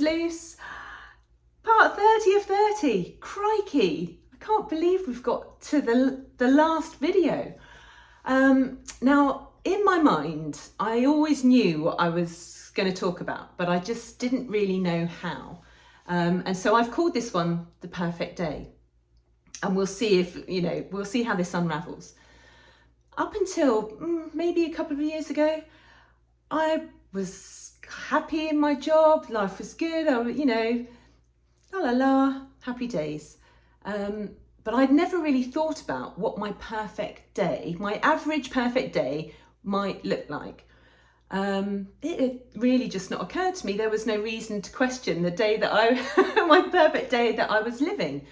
Luce. Part 30 of 30. Crikey, I can't believe we've got to the last video. Now, in my mind, I always knew what I was going to talk about, but I just didn't really know how. And so I've called this one The Perfect Day. And we'll see we'll see how this unravels. Up until maybe a couple of years ago, I was happy in my job, life was good, happy days. But I'd never really thought about what my perfect day, my average perfect day might look like. It had really just not occurred to me. There was no reason to question the day that my perfect day that I was living.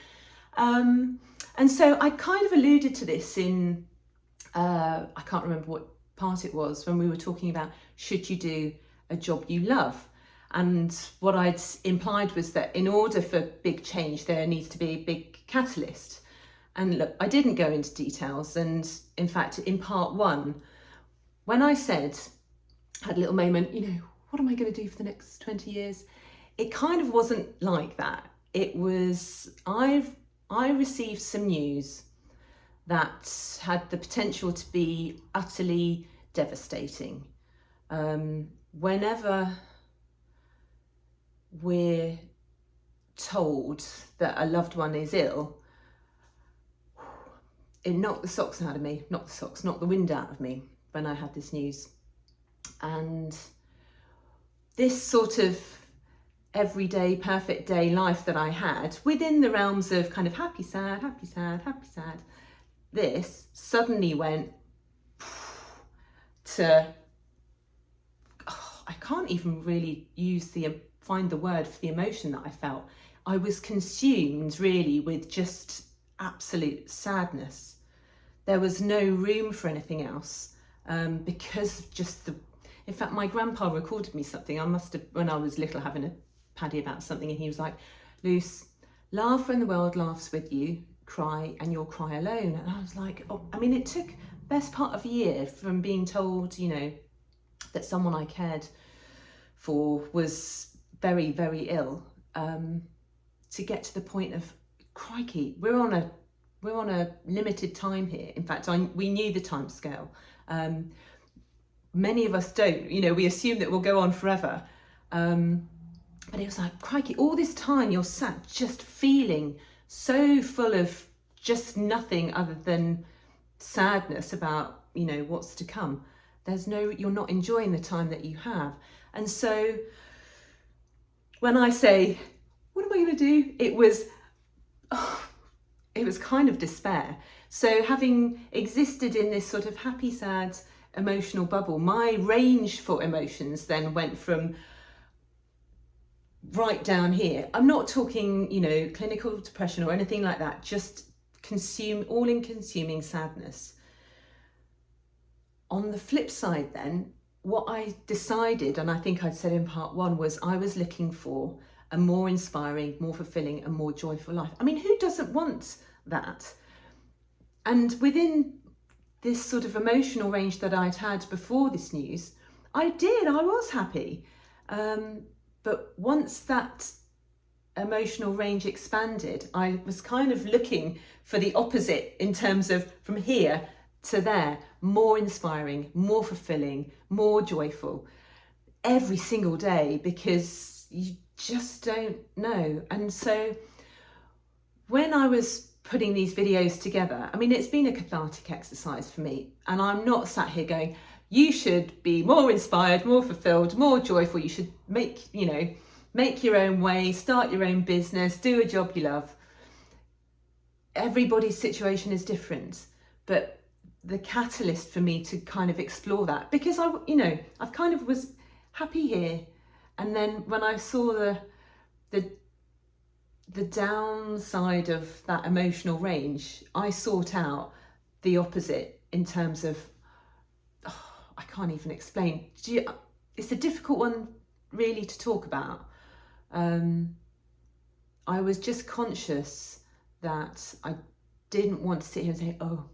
And so I kind of alluded to this in, I can't remember what part it was, when we were talking about should you do a job you love. And what I'd implied was that in order for big change, there needs to be a big catalyst. And look, I didn't go into details. And in fact, in part one, when I said, had a little moment, what am I going to do for the next 20 years? It kind of wasn't like that. It was, I received some news that had the potential to be utterly devastating. Whenever we're told that a loved one is ill, it knocked the socks out of me, knocked the wind out of me when I had this news. And this sort of everyday, perfect day life that I had within the realms of kind of happy, sad, happy, sad, happy, sad, this suddenly went to, I can't even really find the word for the emotion that I felt. I was consumed really with just absolute sadness. There was no room for anything else, because of just in fact, my grandpa recorded me something. I must have, when I was little, having a paddy about something, and he was like, Luce, laugh when the world laughs with you, cry and you'll cry alone. And I was like, it took best part of a year from being told, that someone I cared for was very, very ill, to get to the point of, crikey, we're on a limited time here. In fact, we knew the time scale. Many of us don't, we assume that we'll go on forever. But it was like, crikey, all this time you're sat just feeling so full of just nothing other than sadness about, what's to come. You're not enjoying the time that you have. And so when I say, what am I going to do? It was kind of despair. So having existed in this sort of happy, sad, emotional bubble, my range for emotions then went from right down here. I'm not talking, clinical depression or anything like that, just all-consuming sadness. On the flip side then, what I decided, and I think I'd said in part one, was I was looking for a more inspiring, more fulfilling and more joyful life. Who doesn't want that? And within this sort of emotional range that I'd had before this news, I was happy. But once that emotional range expanded, I was kind of looking for the opposite in terms of from here to there, more inspiring, more fulfilling, more joyful every single day, because you just don't know. And so when I was putting these videos together, it's been a cathartic exercise for me. And I'm not sat here going, you should be more inspired, more fulfilled, more joyful. You should make your own way, start your own business, do a job you love. Everybody's situation is different, but the catalyst for me to kind of explore that, because I've kind of was happy here. And then when I saw the downside of that emotional range, I sought out the opposite in terms of, I can't even explain. It's a difficult one really to talk about. I was just conscious that I didn't want to sit here and say, oh,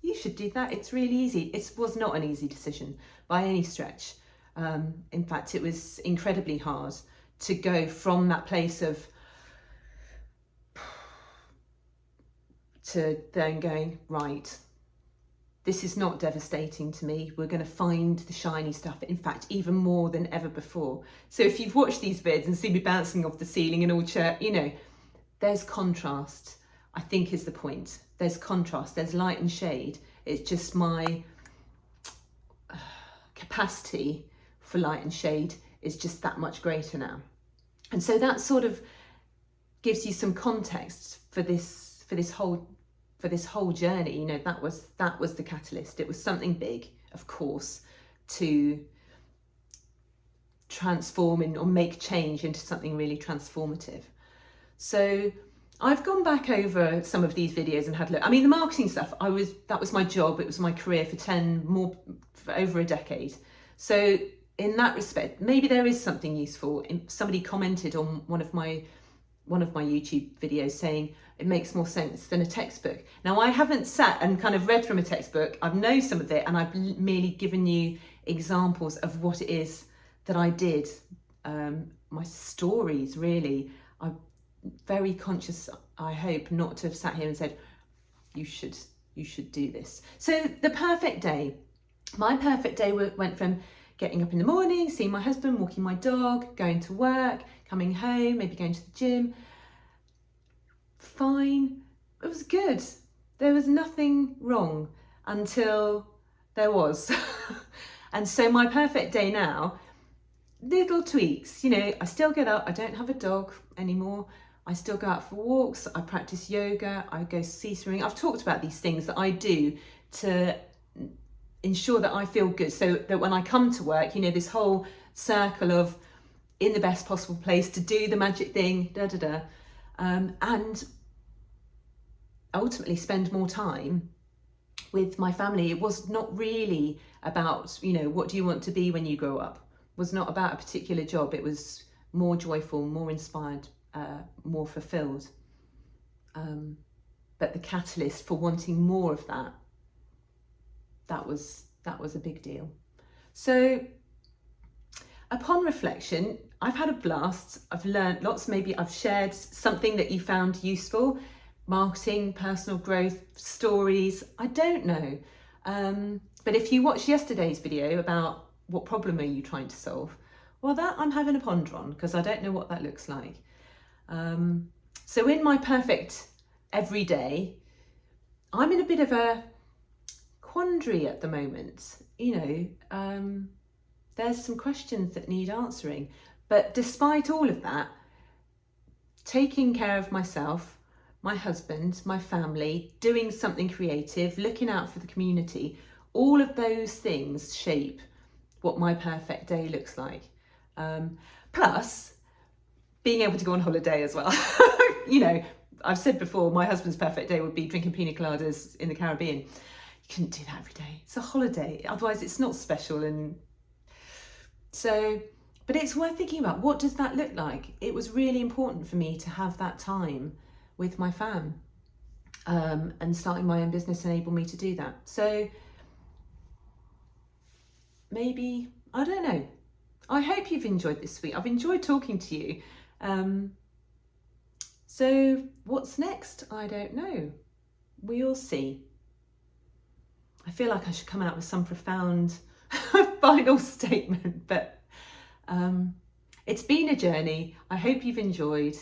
you should do that. It's really easy. It was not an easy decision by any stretch. In fact, it was incredibly hard to go from that place of to then going, right, this is not devastating to me. We're going to find the shiny stuff, in fact, even more than ever before. So if you've watched these vids and see me bouncing off the ceiling and all there's contrast, I think is the point. There's contrast, there's light and shade. It's just my capacity for light and shade is just that much greater now. And so that sort of gives you some context for this whole journey. That was the catalyst. It was something big, of course, to transform or make change into something really transformative. So I've gone back over some of these videos and had a look. I mean, the marketing stuff, that was my job. It was my career for over a decade. So in that respect, maybe there is something useful. Somebody commented on one of my YouTube videos saying it makes more sense than a textbook. Now, I haven't sat and kind of read from a textbook. I know some of it, and I've merely given you examples of what it is that I did. My stories, really. I'm very conscious, I hope, not to have sat here and said, you should do this. So the perfect day. My perfect day went from getting up in the morning, seeing my husband, walking my dog, going to work, coming home, maybe going to the gym. Fine. It was good. There was nothing wrong until there was. And so my perfect day now, little tweaks, I still get up. I don't have a dog anymore. I still go out for walks. I practice yoga. I go see-throughing. I've talked about these things that I do to ensure that I feel good, so that when I come to work, this whole circle of in the best possible place to do the magic thing, and ultimately spend more time with my family. It was not really about, what do you want to be when you grow up? It was not about a particular job. It was more joyful, more inspired, more fulfilled. But the catalyst for wanting more of that was a big deal. So upon reflection, I've had a blast. I've learned lots. Maybe I've shared something that you found useful. Marketing, personal growth, stories, I don't know. But if you watched yesterday's video about what problem are you trying to solve, well, that I'm having a ponder on, because I don't know what that looks like. So in my perfect everyday, I'm in a bit of a quandary at the moment. There's some questions that need answering. But despite all of that, taking care of myself, my husband, my family, doing something creative, looking out for the community, all of those things shape what my perfect day looks like. Plus, being able to go on holiday as well. I've said before, my husband's perfect day would be drinking pina coladas in the Caribbean. You couldn't do that every day. It's a holiday. Otherwise, it's not special. And so, but it's worth thinking about, what does that look like? It was really important for me to have that time with my fam, and starting my own business enabled me to do that. So maybe, I don't know. I hope you've enjoyed this week. I've enjoyed talking to you. So what's next? I don't know. We'll see. I feel like I should come out with some profound final statement, but it's been a journey. I hope you've enjoyed.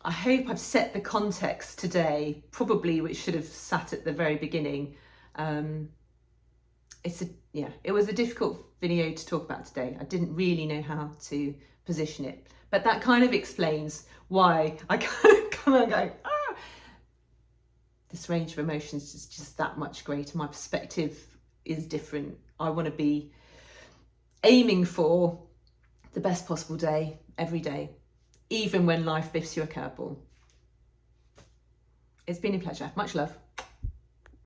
I hope I've set the context today, probably which should have sat at the very beginning. It was a difficult video to talk about today. I didn't really know how to position it, but that kind of explains why I kind of come and go, this range of emotions is just that much greater. My perspective is different. I want to be aiming for the best possible day every day, even when life biffs you a curveball. It's been a pleasure. Much love.